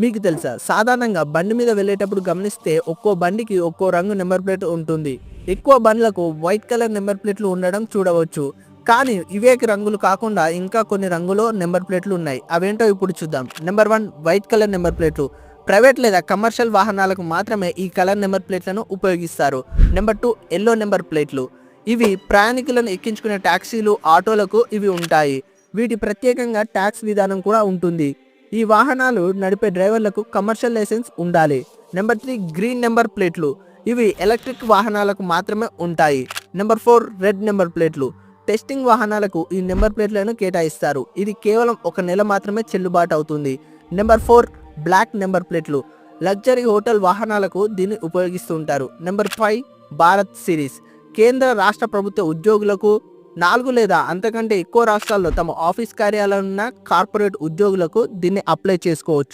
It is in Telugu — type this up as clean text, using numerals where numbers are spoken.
మీకు తెలుసా, సాధారణంగా బండి మీద వెళ్ళేటప్పుడు గమనిస్తే ఒక్కో బండికి ఒక్కో రంగు నెంబర్ ప్లేట్ ఉంటుంది. ఎక్కువ బండ్లకు వైట్ కలర్ నెంబర్ ప్లేట్లు ఉండడం చూడవచ్చు. కానీ ఇవే రంగులు కాకుండా ఇంకా కొన్ని రంగులో నెంబర్ ప్లేట్లు ఉన్నాయి. అవేంటో ఇప్పుడు చూద్దాం. నెంబర్ 1, వైట్ కలర్ నెంబర్ ప్లేట్లు. ప్రైవేట్ లేదా కమర్షియల్ వాహనాలకు మాత్రమే ఈ కలర్ నెంబర్ ప్లేట్లను ఉపయోగిస్తారు. నెంబర్ 2, ఎల్లో నెంబర్ ప్లేట్లు. ఇవి ప్రయాణికులను ఎక్కించుకునే టాక్సీలు, ఆటోలకు ఇవి ఉంటాయి. వీటి ప్రత్యేకంగా ట్యాక్స్ విధానం కూడా ఉంటుంది. ఈ వాహనాలు నడిపే డ్రైవర్లకు కమర్షియల్ లైసెన్స్ ఉండాలి. నెంబర్ 3, గ్రీన్ నెంబర్ ప్లేట్లు. ఇవి ఎలక్ట్రిక్ వాహనాలకు మాత్రమే ఉంటాయి. నెంబర్ 4, రెడ్ నెంబర్ ప్లేట్లు. టెస్టింగ్ వాహనాలకు ఈ నెంబర్ ప్లేట్లను కేటాయిస్తారు. ఇది కేవలం 1 నెల మాత్రమే చెల్లుబాటు అవుతుంది. నెంబర్ 4, బ్లాక్ నెంబర్ ప్లేట్లు. లగ్జరీ హోటల్ వాహనాలకు దీన్ని ఉపయోగిస్తుంటారు. Number 5, Bharat series. కేంద్ర రాష్ట్ర ప్రభుత్వ ఉద్యోగులకు, 4 లేదా అంతకంటే ఎక్కువ రాష్ట్రాల్లో తమ ఆఫీస్ కార్యాలయం ఉన్న కార్పొరేట్ ఉద్యోగులకు దీన్ని అప్లై చేసుకోవచ్చు.